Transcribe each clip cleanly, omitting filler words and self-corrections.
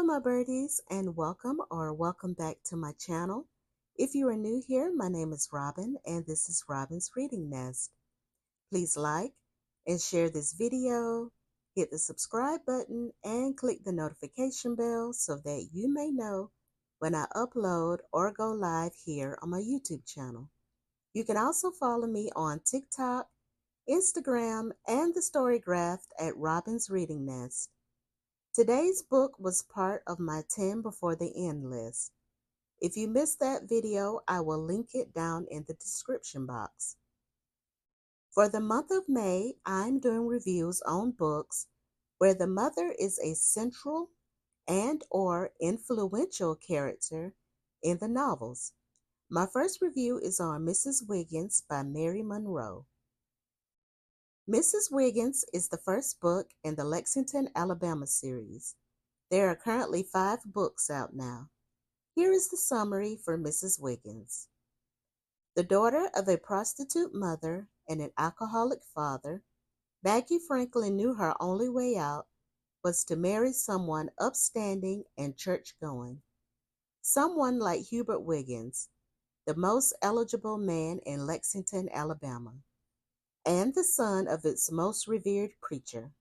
my birdies, and welcome back to my channel. If you are new here, my name is Robin, and this is Robin's Reading Nest. Please like and share this video, hit the subscribe button, and click the notification bell so that you may know when I upload or go live here on my YouTube channel. You can also follow me on TikTok, Instagram, and the Storygraph at Robin's Reading Nest. Today's book was part of my 10 before the end list. If you missed that video, I will link it down in the description box. For the month of May, I'm doing reviews on books where the mother is a central and/or influential character in the novels. My first review is on Mrs. Wiggins by Mary Monroe. Mrs. Wiggins is the first book in the Lexington, Alabama series. There are currently 5 books out now. Here is the summary for Mrs. Wiggins. The daughter of a prostitute mother and an alcoholic father, Maggie Franklin knew her only way out was to marry someone upstanding and church-going. Someone like Hubert Wiggins, the most eligible man in Lexington, Alabama, and the son of its most revered preacher.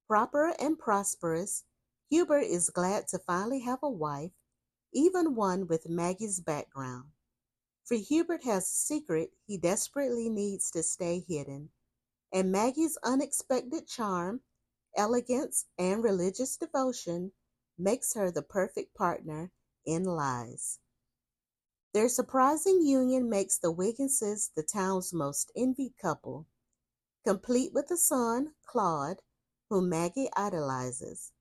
Proper and prosperous, Hubert is glad to finally have a wife, even one with Maggie's background. For Hubert has a secret he desperately needs to stay hidden, and Maggie's unexpected charm, elegance, and religious devotion makes her the perfect partner in lies. Their surprising union makes the Wigginses the town's most envied couple, complete with a son, Claude, whom Maggie idolizes.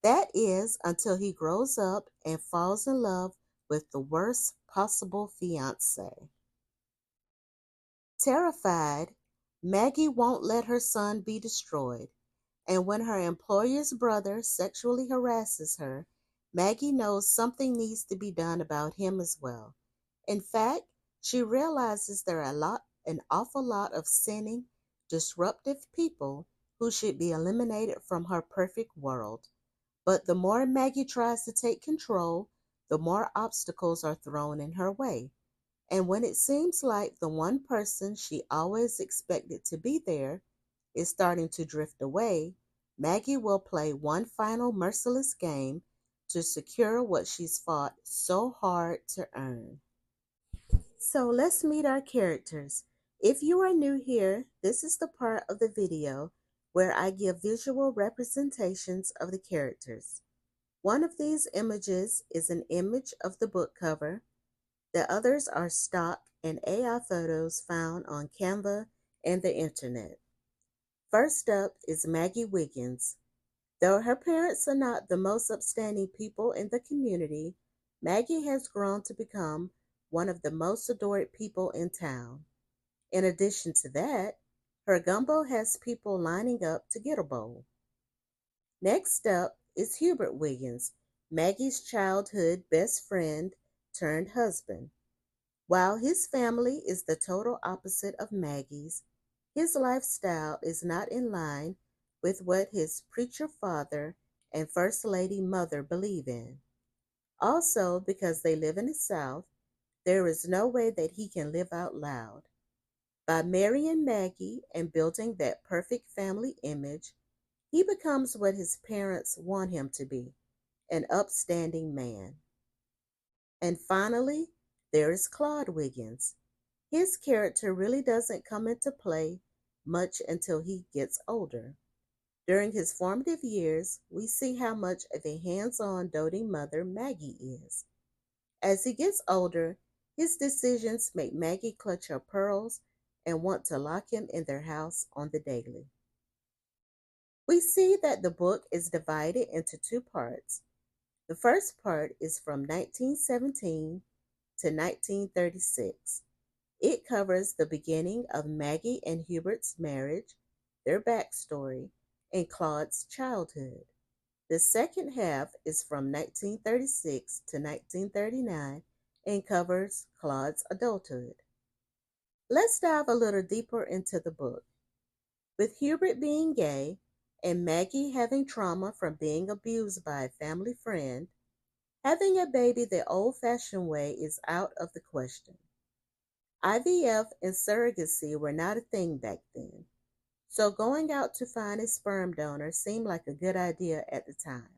That is, until he grows up and falls in love with the worst possible fiancé. Terrified, Maggie won't let her son be destroyed, and when her employer's brother sexually harasses her, Maggie knows something needs to be done about him as well. In fact, she realizes there are an awful lot of sinning, disruptive people who should be eliminated from her perfect world. But the more Maggie tries to take control, the more obstacles are thrown in her way. And when it seems like the one person she always expected to be there is starting to drift away, Maggie will play one final merciless game to secure what she's fought so hard to earn. So let's meet our characters. If you are new here, this is the part of the video where I give visual representations of the characters. One of these images is an image of the book cover. The others are stock and AI photos found on Canva and the internet. First up is Maggie Wiggins. Though her parents are not the most upstanding people in the community, Maggie has grown to become one of the most adored people in town. In addition to that, her gumbo has people lining up to get a bowl. Next up is Hubert Wiggins, Maggie's childhood best friend turned husband. While his family is the total opposite of Maggie's, his lifestyle is not in line with what his preacher father and First Lady mother believe in. Also, because they live in the South, there is no way that he can live out loud. By marrying Maggie and building that perfect family image, he becomes what his parents want him to be, an upstanding man. And finally, there is Claude Wiggins. His character really doesn't come into play much until he gets older. During his formative years, we see how much of a hands-on doting mother Maggie is. As he gets older, his decisions make Maggie clutch her pearls and want to lock him in their house on the daily. We see that the book is divided into 2 parts. The first part is from 1917 to 1936. It covers the beginning of Maggie and Hubert's marriage, their backstory, and Claude's childhood. The second half is from 1936 to 1939 and covers Claude's adulthood. Let's dive a little deeper into the book. With Hubert being gay and Maggie having trauma from being abused by a family friend, having a baby the old fashioned way is out of the question. IVF and surrogacy were not a thing back then, so going out to find a sperm donor seemed like a good idea at the time.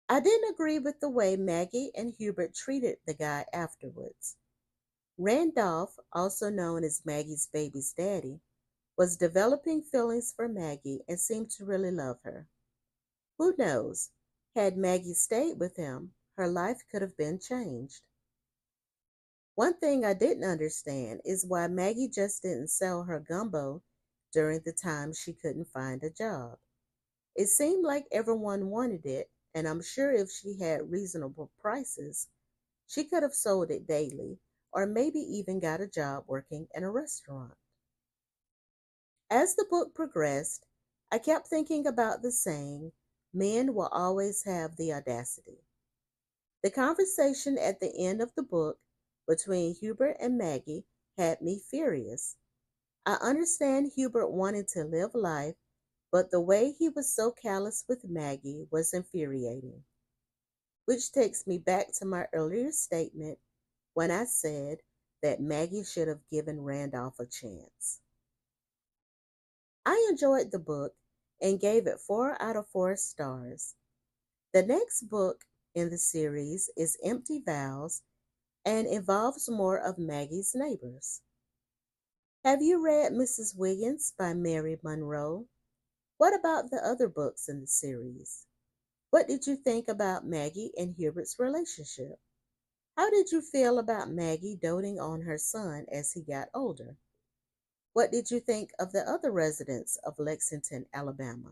I didn't agree with the way Maggie and Hubert treated the guy afterwards. Randolph, also known as Maggie's baby's daddy, was developing feelings for Maggie and seemed to really love her. Who knows? Had Maggie stayed with him, her life could have been changed. One thing I didn't understand is why Maggie just didn't sell her gumbo during the time she couldn't find a job. It seemed like everyone wanted it, and I'm sure if she had reasonable prices, she could have sold it daily, or maybe even got a job working in a restaurant. As the book progressed, I kept thinking about the saying, men will always have the audacity. The conversation at the end of the book between Hubert and Maggie had me furious. I understand Hubert wanted to live life, but the way he was so callous with Maggie was infuriating. Which takes me back to my earlier statement when I said that Maggie should have given Randolph a chance. I enjoyed the book and gave it 4 out of 4 stars. The next book in the series is Empty Vows and involves more of Maggie's neighbors. Have you read Mrs. Wiggins by Mary Monroe? What about the other books in the series? What did you think about Maggie and Hubert's relationship? How did you feel about Maggie doting on her son as he got older? What did you think of the other residents of Lexington, Alabama?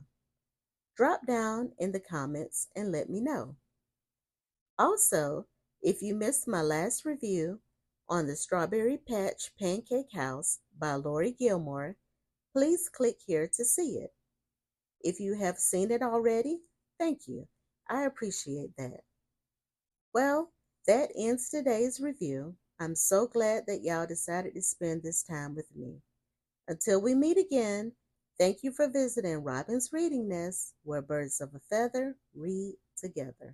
Drop down in the comments and let me know. Also, if you missed my last review on the Strawberry Patch Pancake House by Lori Gilmore, please click here to see it. If you have seen it already, thank you. I appreciate that. Well, that ends today's review. I'm so glad that y'all decided to spend this time with me. Until we meet again, thank you for visiting Robin's Reading Nest, where birds of a feather read together.